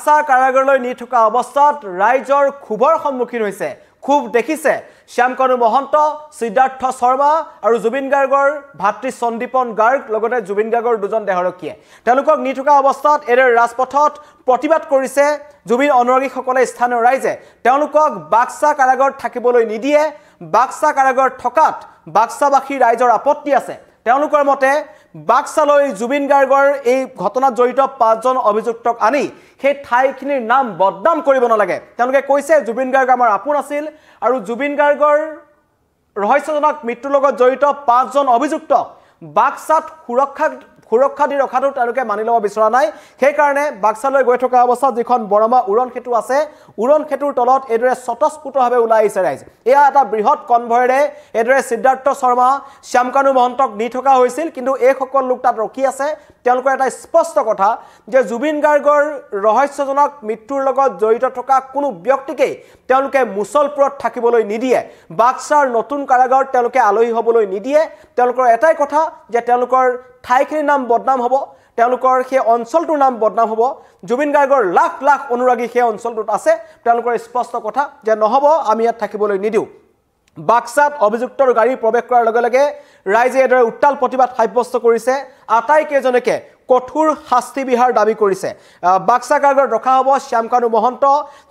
বাক্সা কাৰাগাৰলৈ নি থকা অৱস্থাত ৰাইজৰ ক্ষোভৰ সন্মুখীন হৈছে ক্ষোভ দেখিছে শ্যামকানু মহন্ত সিদ্ধাৰ্থ শৰ্মা আৰু জুবিন গাৰ্গৰ ভাতৃ সন্দীপন গাৰ্গ লগতে জুবিন গাৰ্গৰ দুজন দেহৰক্ষীয়ে তেওঁলোকক নি থকা অৱস্থাত এৰে ৰাজপথত প্ৰতিবাদ কৰিছে জুবিন অনুৰাগীসকলে স্থানীয় ৰাইজে তেওঁলোকক বাক্সা কাৰাগাৰত থাকিবলৈ নিদিয়ে বাক্সা কাৰাগাৰত থকাত বাক্সাবাসী ৰাইজৰ আপত্তি আছে তেওঁলোকৰ মতে বাক্সালৈ জুবিন গাৰ্গৰ এই ঘটনাত জড়িত 5 জন অভিযুক্তক আনি সেই ঠাইখিনিৰ নাম বদনাম কৰিব নালাগে তেওঁলোকে কৈছে জুবিন গাৰ্গ আমাৰ আপোন আছিল আৰু জুবিন গাৰ্গৰ ৰহস্যজনক মৃত্যুৰ লগত জড়িত 5 জন অভিযুক্ত বাক্সাত সুৰক্ষা দি ৰখাটো তেওঁলোকে মানি ল'ব বিচৰা নাই সেই কাৰণে বাক্সালৈ গৈ থকা অৱস্থাত যিখন বৰমা উৰণ খেতু আছে উৰণ খেতুৰ তলত এদৰে স্বতঃস্ফূৰ্তভাৱে ওলাই আহিছে ৰাইজ এয়া এটা বৃহৎ কনভয়েৰে এদৰে সিদ্ধাৰ্থ শৰ্মা শ্যামকানু মহন্তক নি থকা হৈছিল কিন্তু এই সকল লোক তাত ৰখি আছে তেওঁলোকৰ এটা স্পষ্ট কথা যে জুবিন গাৰ্গৰ ৰহস্যজনক মৃত্যুৰ লগত জড়িত থকা কোনো ব্যক্তিকে তেওঁলোকে মুছলপুৰত থাকিবলৈ নিদিয়ে বাক্সাৰ নতুন কাৰাগাৰত তেওঁলোকে আলহী হ'বলৈ নিদিয়ে তেওঁলোকৰ এটাই কথা যে তেওঁলোকৰ ঠাইখিনিৰ নাম বদনাম হ'ব তেওঁলোকৰ সেই অঞ্চলটোৰ নাম বদনাম হ'ব জুবিন গাৰ্গৰ লাখ লাখ অনুৰাগী সেই অঞ্চলটোত আছে তেওঁলোকৰ স্পষ্ট কথা যে নহব আমি ইয়াত থাকিবলৈ নিদিও বাক্সাত অভিযুক্তৰ গাড়ী প্ৰৱেশ কৰাৰ লগে লগে ৰাইজে এদৰে উত্তাল প্ৰতিবাদ সাব্যস্ত কৰিছে আটাইকেইজনকে কঠোৰ শাস্তি বিহাৰ দাবী কৰিছে বাক্সা কাৰাগাৰত ৰখা হ'ব শ্যামকানু মহন্ত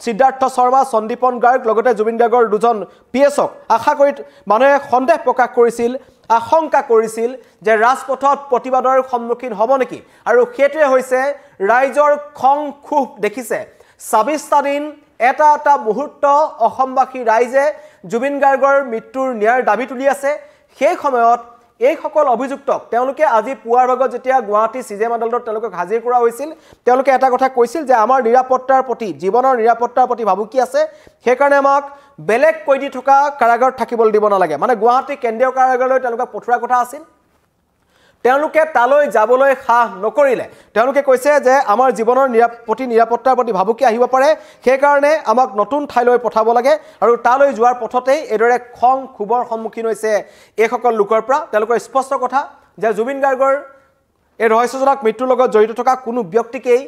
সিদ্ধাৰ্থ শৰ্মা সন্দীপন গাৰ্গ লগতে জুবিন গাৰ্গৰ দুজন পিএছক আশা কৰি মানুহে সন্দেহ প্ৰকাশ কৰিছিল আশংকা কৰিছিল যে ৰাজপথত প্ৰতিবাদৰ সন্মুখীন হ'ব নেকি আৰু সেইটোৱে হৈছে ৰাইজৰ খং ক্ষোভ দেখিছে ২৬টা দিন এটা মুহূৰ্ত অসমবাসী ৰাইজে জুবিন গাৰ্গৰ মৃত্যুৰ ন্যায়ৰ দাবী তুলি আছে সেই সময়ত এই সকল অভিযুক্তক তেওঁলোকে আজি পুৱাৰ ভাগত যেতিয়া গুৱাহাটী সিজেম আদালতত তেওঁলোকক হাজিৰ কৰা হৈছিল তেওঁলোকে এটা কথা কৈছিল যে আমাৰ নিৰাপত্তাৰ প্ৰতি জীৱনৰ নিৰাপত্তাৰ প্ৰতি ভাবুকি আছে সেইকাৰণে আমাক বেলেগ কৈদি থকা কাৰাগাৰত থাকিবলৈ দিব নালাগে মানে গুৱাহাটী কেন্দ্ৰীয় কাৰাগাৰলৈ তেওঁলোকক পঠোৱাৰ কথা আছিল তেওঁলোকে তালৈ যাবলৈ সাহ নকৰিলে তেওঁলোকে কৈছে যে আমাৰ জীৱনৰ নিৰাপত্তাৰ প্ৰতি ভাবুকি আহিব পাৰে সেই কাৰণে আমাক নতুন ঠাইলৈ পঠাব লাগে আৰু তালৈ যোৱাৰ পথতেই এদৰে খং ক্ষোভৰ সন্মুখীন হৈছে এই সকল লোকৰ পৰা তেওঁলোকৰ স্পষ্ট কথা যে জুবিন গাৰ্গৰ এই ৰহস্যজনক মৃত্যুৰ লগত জড়িত থকা কোনো ব্যক্তিকেই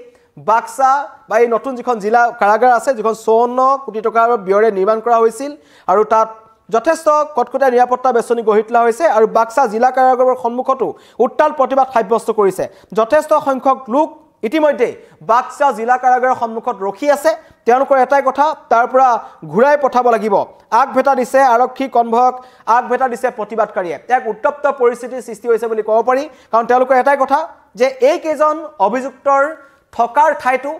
বাক্সা বা এই নতুন যিখন জিলা কাৰাগাৰ আছে যিখন ৫৪ কোটি টকাৰ ব্যয়েৰে নিৰ্মাণ কৰা হৈছিল আৰু তাত যথেষ্ট কটকটীয়া নিৰাপত্তা বেষ্টনী গঢ়ি তোলা হৈছে আৰু বাক্সা জিলা কাৰাগাৰৰ সন্মুখতো উত্তাল প্ৰতিবাদ সাব্যস্ত কৰিছে যথেষ্ট সংখ্যক লোক ইতিমধ্যে বাক্সা জিলা কাৰাগাৰৰ সন্মুখত ৰখি আছে তেওঁলোকৰ এটাই কথা তাৰ পৰা ঘূৰাই পঠাব লাগিব আগভেটা দিছে আৰক্ষী কনভয়ক আগভেটা দিছে প্ৰতিবাদকাৰীয়ে এক উত্তপ্ত পৰিস্থিতিৰ সৃষ্টি হৈছে বুলি ক'ব পাৰি কাৰণ তেওঁলোকৰ এটাই কথা যে এই কেইজন অভিযুক্তৰ থকাৰ ঠাইটো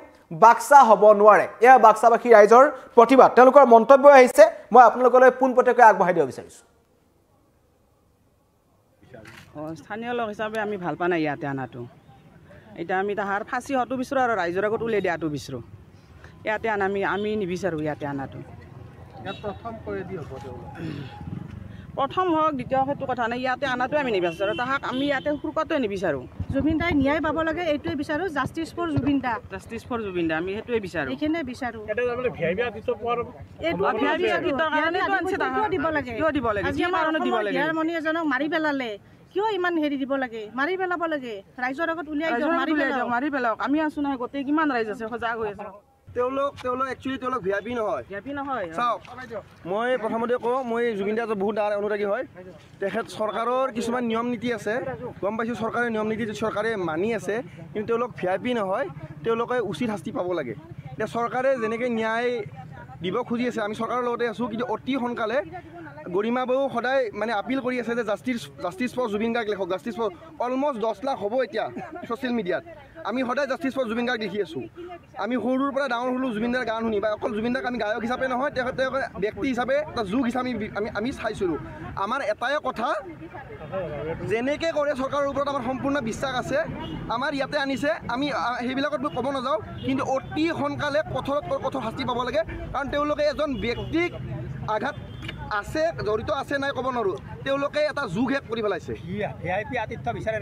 বাক্সা হ'ব নোৱাৰে এয়া বাক্সাবাসী ৰাইজৰ প্ৰতিবাদ তেওঁলোকৰ মন্তব্য আহিছে মই আপোনালোকলৈ পোনপটীয়াকৈ আগবঢ়াই দিব বিচাৰিছোঁ স্থানীয় লোক হিচাপে আমি ভাল পোৱা নাই ইয়াতে আনাটো এতিয়া আমি তাহাৰ ফাঁচি হতো বিচাৰোঁ আৰু ৰাইজৰ আগত উলিয়াই দিয়াটো বিচাৰোঁ ইয়াতে আমি নিবিচাৰোঁ ইয়াতে আনাটো প্ৰথম হওক দ্বিতীয় সেইটো কথা নাই ইয়াতে আনাটোৱে আমি নিবিচাৰোঁ তাহাক আমি ইয়াতে সুৰক্ষাটোৱে নিবিচাৰোঁ জুবিন দাই ন্যায় পাব লাগে এইটোৱে বিচাৰোঁ জাষ্টিছ ফৰ জুবিন দা আমি সেইটোৱে বিচাৰোঁ এইখিনি বিচাৰোঁ মণি এজনক মাৰি পেলালে কিয় ইমান হেৰি দিব লাগে মাৰি পেলাব লাগে ৰাইজৰ আগত উলিয়াই দিয়ক মাৰি পেলাওক আমি আছো নহয় গোটেই কিমান ৰাইজ আছে সজাগ হৈ আছে তেওঁলোক একচুৱেলি তেওঁলোক ভিআইপি নহয় চাওক মই প্ৰথমতে কওঁ মই জুবিন দাৰ বহুত ডাঙৰ অনুৰাগী হয় তেখেত চৰকাৰৰ কিছুমান নিয়ম নীতি আছে গম পাইছোঁ চৰকাৰে নিয়ম নীতি চৰকাৰে মানি আছে কিন্তু তেওঁলোক ভিআইপি নহয় তেওঁলোকে উচিত শাস্তি পাব লাগে এতিয়া চৰকাৰে যেনেকৈ ন্যায় দিব খুজি আছে আমি চৰকাৰৰ লগতে আছোঁ কিন্তু অতি সোনকালে গৰিমা বৌ সদায় মানে আপিল কৰি আছে যে জাষ্টিছ ফৰ জুবিন গাৰ্গ লিখক জাষ্টিছ ফৰ অলমষ্ট 10 লাখ হ'ব এতিয়া ছ'চিয়েল মিডিয়াত আমি সদায় জাষ্টিছ ফৰ জুবিন গাৰ্গ লিখি আছোঁ আমি সৰুৰ পৰা ডাঙৰ হ'লোঁ জুবিন দাৰ গান শুনি বা অকল জুবিন দাক আমি গায়ক হিচাপে নহয় তেখেতে ব্যক্তি হিচাপে এটা যুগ হিচাপে আমি চাইছিলোঁ আমাৰ এটাই কথা যেনেকৈ কৰে চৰকাৰৰ ওপৰত আমাৰ সম্পূৰ্ণ বিশ্বাস আছে আমাৰ ইয়াতে আনিছে আমি সেইবিলাকত মই ক'ব নাযাওঁ কিন্তু অতি সোনকালে কঠোৰতকৈ কঠোৰ শাস্তি পাব লাগে কাৰণ তেওঁলোকে এজন ব্যক্তিক আঘাত আছে জড়িত আছে নাই ক'ব নোৱাৰোঁ তেওঁলোকে এটা যুগ শেষ কৰি পেলাইছে ভিআইপি আতিথ্য বিচাৰে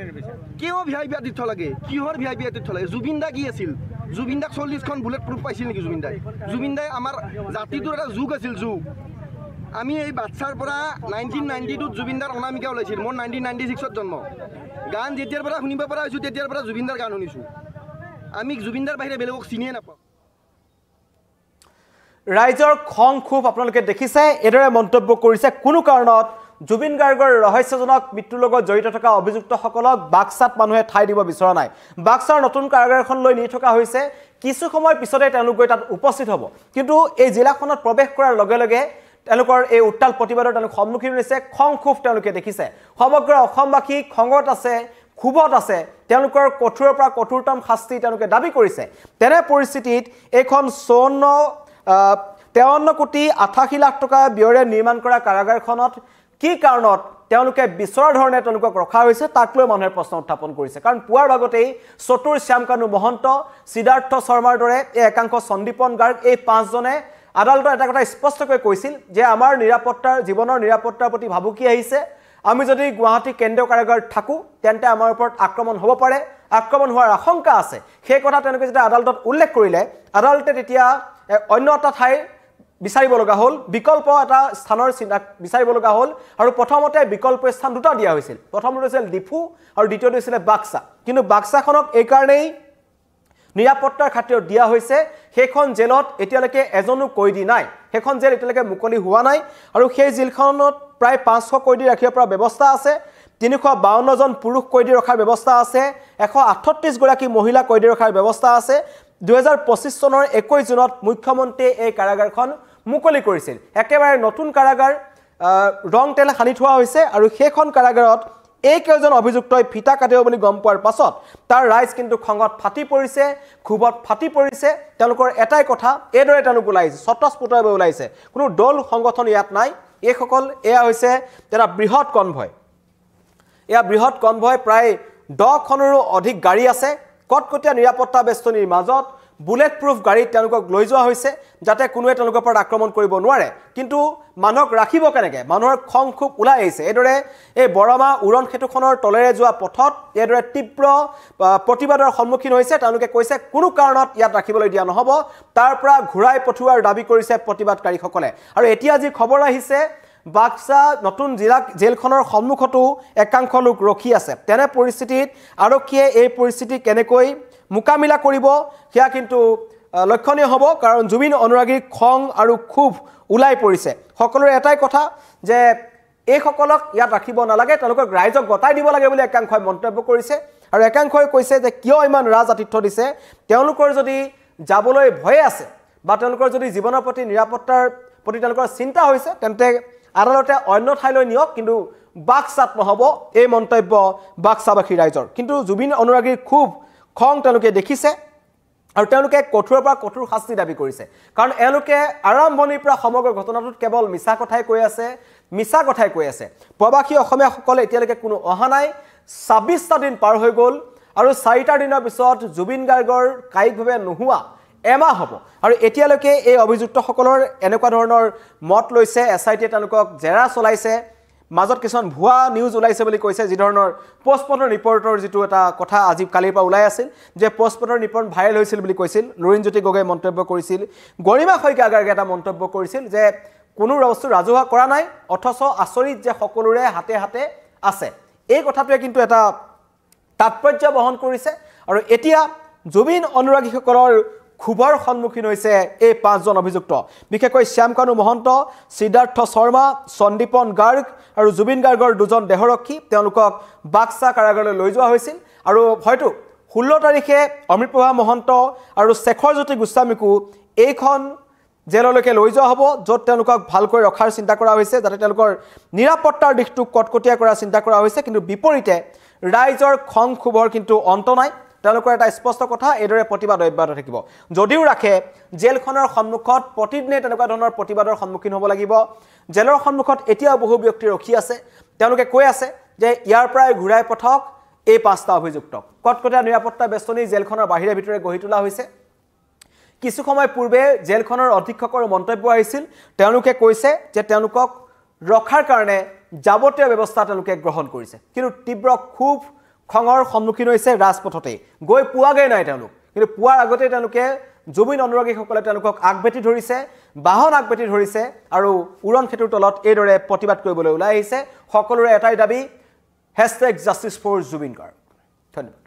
কিয় ভিআইপি আতিথ্য লাগে কিহৰ ভিআইপি আতিথ্য লাগে জুবিন দা কি আছিল জুবিন দাক 40খন বুলেট প্ৰুফ পাইছিল নেকি জুবিন দাই আমাৰ জাতিটোৰ এটা যুগ আছিল যুগ আমি এই বাচ্চাৰ পৰা 1992 জুবিন দাৰ অনামিকা ওলাইছিল মোৰ 1996 জন্ম গান যেতিয়াৰ পৰা শুনিব পৰা হৈছোঁ তেতিয়াৰ পৰা জুবিন দাৰ গান শুনিছোঁ আমি জুবিন দাৰ বাহিৰে বেলেগক চিনিয়ে নাপাওঁ ৰাইজৰ খং খুব আপোনালোকে দেখিছে এদৰে মন্তব্য কৰিছে কোনো কাৰণত জুবিন গাৰ্গৰ ৰহস্যজনক মৃত্যুৰ লগত জড়িত থকা অভিযুক্তসকলক বাক্সাত মানুহে ঠাই দিব বিচৰা নাই বাক্সাৰ নতুন কাৰাগাৰখন লৈ নি থকা হৈছে কিছু সময় পিছতে তেওঁলোক গৈ তাত উপস্থিত হ'ব কিন্তু এই জিলাখনত প্ৰৱেশ কৰাৰ লগে লগে তেওঁলোকৰ এই উত্তাল প্ৰতিবাদৰ তেওঁলোক সন্মুখীন হৈছে খং খুব তেওঁলোকে দেখিছে সমগ্ৰ অসমবাসী খঙত আছে খুবত আছে তেওঁলোকৰ কঠোৰৰ পৰা কঠোৰতম শাস্তি তেওঁলোকে দাবী কৰিছে তেনে পৰিস্থিতিত এইখন 53 কোটি 88 লাখ টকা ব্যয়েৰে নিৰ্মাণ কৰা কাৰাগাৰখনত কি কাৰণত তেওঁলোকে বিচৰা ধৰণে তেওঁলোকক ৰখা হৈছে তাক লৈ মানুহে প্ৰশ্ন উত্থাপন কৰিছে কাৰণ পুৱাৰ ভাগতেই চতুৰ শ্যামকানু মহন্ত সিদ্ধাৰ্থ শৰ্মাৰ দৰে এই একাংশ সন্দীপন গাৰ্গ এই পাঁচজনে আদালতৰ এটা কথা স্পষ্টকৈ কৈছিল যে আমাৰ নিৰাপত্তাৰ জীৱনৰ নিৰাপত্তাৰ প্ৰতি ভাবুকি আহিছে আমি যদি গুৱাহাটী কেন্দ্ৰীয় কাৰাগাৰত থাকো তেন্তে আমাৰ ওপৰত আক্ৰমণ হ'ব পাৰে আক্ৰমণ হোৱাৰ আশংকা আছে সেই কথা তেওঁলোকে যেতিয়া আদালতত উল্লেখ কৰিলে আদালতে তেতিয়া অন্য এটা ঠাই বিচাৰিব লগা হ'ল বিকল্প এটা স্থানৰ বিচাৰিব লগা হ'ল আৰু প্ৰথমতে বিকল্প স্থান দুটা দিয়া হৈছিল প্ৰথমটো আছিল ডিফু আৰু দ্বিতীয়টো আছিল বাক্সা কিন্তু বাক্সাখনক এই কাৰণেই নিৰাপত্তাৰ খাতিৰত দিয়া হৈছে সেইখন জেলত এতিয়ালৈকে এজনো কয়দী নাই সেইখন জেল এতিয়ালৈকে মুকলি হোৱা নাই আৰু সেই জেলখনত প্ৰায় 500 কয়দী ৰাখিব পৰা ব্যৱস্থা আছে 352 জন পুৰুষ কয়দী ৰখাৰ ব্যৱস্থা আছে 138 গৰাকী মহিলা কয়দী ৰখাৰ ব্যৱস্থা আছে 2025 চনৰ 21 জুনত মুখ্যমন্ত্ৰীয়ে এই কাৰাগাৰখন মুকলি কৰিছিল একেবাৰে নতুন কাৰাগাৰ ৰং তেল খানি থোৱা হৈছে আৰু সেইখন কাৰাগাৰত এই কেইজন অভিযুক্তই ফিটা কাটিব বুলি গম পোৱাৰ পাছত তাৰ ৰাইজ কিন্তু খঙত ফাটি পৰিছে খুবত ফাটি পৰিছে তেওঁলোকৰ এটাই কথা এদৰে তেওঁলোক ওলাইছে স্বতঃস্ফূৰ্তভাৱে ওলাইছে কোনো দল সংগঠন ইয়াত নাই এইসকল এয়া হৈছে এটা বৃহৎ কনভয় প্ৰায় 10 খনৰো অধিক গাড়ী আছে কটকটীয়া নিৰাপত্তা বেষ্টনীৰ মাজত বুলেট প্ৰুফ গাড়ী তেওঁলোকক লৈ যোৱা হৈছে যাতে কোনোৱে তেওঁলোকৰ ওপৰত আক্ৰমণ কৰিব নোৱাৰে কিন্তু মানুহক ৰাখিব কেনেকৈ মানুহৰ খং খুব ওলাই আহিছে এদৰে এই বৰমা উৰণ সেতুখনৰ তলেৰে যোৱা পথত এদৰে তীব্ৰ প্ৰতিবাদৰ সন্মুখীন হৈছে তেওঁলোকে কৈছে কোনো কাৰণত ইয়াত ৰাখিবলৈ দিয়া নহ'ব তাৰ পৰা ঘূৰাই পঠোৱাৰ দাবী কৰিছে প্ৰতিবাদকাৰীসকলে আৰু এতিয়া যি খবৰ আহিছে বাক্সা নতুন জেলখনৰ সন্মুখতো একাংশ লোক ৰখি আছে তেনে পৰিস্থিতিত আৰক্ষীয়ে এই পৰিস্থিতি কেনেকৈ মোকাবিলা কৰিব সেয়া কিন্তু লক্ষণীয় হ'ব কাৰণ জুবিন অনুৰাগীৰ খং আৰু খুব ওলাই পৰিছে সকলোৰে এটাই কথা যে এইসকলক ইয়াত ৰাখিব নালাগে তেওঁলোকক ৰাইজক গতাই দিব লাগে বুলি একাংশই মন্তব্য কৰিছে আৰু একাংশই কৈছে যে কিয় ইমান ৰাজআতিথ্য দিছে তেওঁলোকৰ যদি যাবলৈ ভয় আছে বা তেওঁলোকৰ যদি জীৱনৰ প্ৰতি নিৰাপত্তাৰ প্ৰতি তেওঁলোকৰ চিন্তা হৈছে তেন্তে আদালতে অন্য ঠাইলৈ নিয়ক কিন্তু বাক্সাত নহ'ব এই মন্তব্য বাক্সাবাসী ৰাইজৰ কিন্তু জুবিন অনুৰাগীৰ খুব খং তেওঁলোকে দেখিছে আৰু তেওঁলোকে কঠোৰৰ পৰা কঠোৰ শাস্তি দাবী কৰিছে কাৰণ এওঁলোকে আৰম্ভণিৰ পৰা সমগ্ৰ ঘটনাটোত কেৱল মিছা কথাই কৈ আছে প্ৰবাসী অসমীয়াসকলে এতিয়ালৈকে কোনো অহা নাই 26টা দিন পাৰ হৈ গ'ল আৰু 4টা দিনৰ পিছত জুবিন গাৰ্গৰ কায়িকভাৱে নোহোৱা এমাহ হ'ব আৰু এতিয়ালৈকে এই অভিযুক্তসকলৰ এনেকুৱা ধৰণৰ মত লৈছে এছআইটিয়ে তেওঁলোকক জেৰা চলাইছে মাজত কিছুমান ভুৱা নিউজ ওলাইছে বুলি কৈছে যি ধৰণৰ পোষ্টমৰ্টম ৰিপৰ্টৰ যিটো এটা কথা আজি কালিৰ পৰা ওলাই আছিল যে পোষ্টমৰ্টম ৰিপৰ্ট ভাইৰেল হৈছিল বুলি কৈছিল লুৰিণজ্যোতি গগৈয়ে মন্তব্য কৰিছিল গৰিমা শইকীয়া গাৰ্গে এটা মন্তব্য কৰিছিল যে কোনো বস্তু ৰাজহুৱা কৰা নাই অথচ আচৰিত যে সকলোৰে হাতে হাতে আছে এই কথাটোৱে কিন্তু এটা তাৎপৰ্য বহন কৰিছে আৰু এতিয়া জুবিন অনুৰাগীসকলৰ খুবৰ সন্মুখীন হৈছে এই 5জন অভিযুক্ত বিশেষকৈ শ্যামকানু মহন্ত সিদ্ধাৰ্থ শৰ্মা সন্দীপন গাৰ্গ আৰু জুবিন গাৰ্গৰ দুজন দেহৰক্ষী তেওঁলোকক বাক্সা কাৰাগাৰলৈ লৈ যোৱা হৈছিল আৰু হয়তো 16 তাৰিখে অমৃতপ্ৰভা মহন্ত আৰু শেখৰজ্যোতি গোস্বামীকো এইখন জেললৈকে লৈ যোৱা হ'ব য'ত তেওঁলোকক ভালকৈ ৰখাৰ চিন্তা কৰা হৈছে যাতে তেওঁলোকৰ নিৰাপত্তাৰ দিশটো কটকটীয়া কৰাৰ চিন্তা কৰা হৈছে কিন্তু বিপৰীতে ৰাইজৰ খং খুবৰ কিন্তু অন্ত নাই তেওঁলোকৰ এটা স্পষ্ট কথা এইদৰে প্ৰতিবাদ অব্যাহত থাকিব যদিও ৰাখে জেলখনৰ সন্মুখত প্ৰতিদিনে তেনেকুৱা ধৰণৰ প্ৰতিবাদৰ সন্মুখীন হ'ব লাগিব জেলৰ সন্মুখত এতিয়াও বহু ব্যক্তি ৰখি আছে তেওঁলোকে কৈ আছে যে ইয়াৰ পৰাই ঘূৰাই পঠাওক এই 5টা অভিযুক্তক কটকটীয়া নিৰাপত্তা বেষ্টনী জেলখনৰ বাহিৰে ভিতৰে গঢ়ি তোলা হৈছে কিছু সময় পূৰ্বে জেলখনৰ অধীক্ষকৰ মন্তব্য আহিছিল তেওঁলোকে কৈছে যে তেওঁলোকক ৰখাৰ কাৰণে যাৱতীয় ব্যৱস্থা তেওঁলোকে গ্ৰহণ কৰিছে কিন্তু তীব্ৰ খুব খঙৰ সন্মুখীন হৈছে ৰাজপথতে গৈ পোৱাগৈ নাই তেওঁলোক কিন্তু পোৱাৰ আগতে তেওঁলোকে জুবিন অনুৰাগীসকলে তেওঁলোকক আগবেটি ধৰিছে বাহন আগবেটি ধৰিছে আৰু উৰণ সেতুৰ তলত এইদৰে প্ৰতিবাদ কৰিবলৈ ওলাই আহিছে সকলোৰে এটাই দাবী #justice for Zubin Garg ধন্যবাদ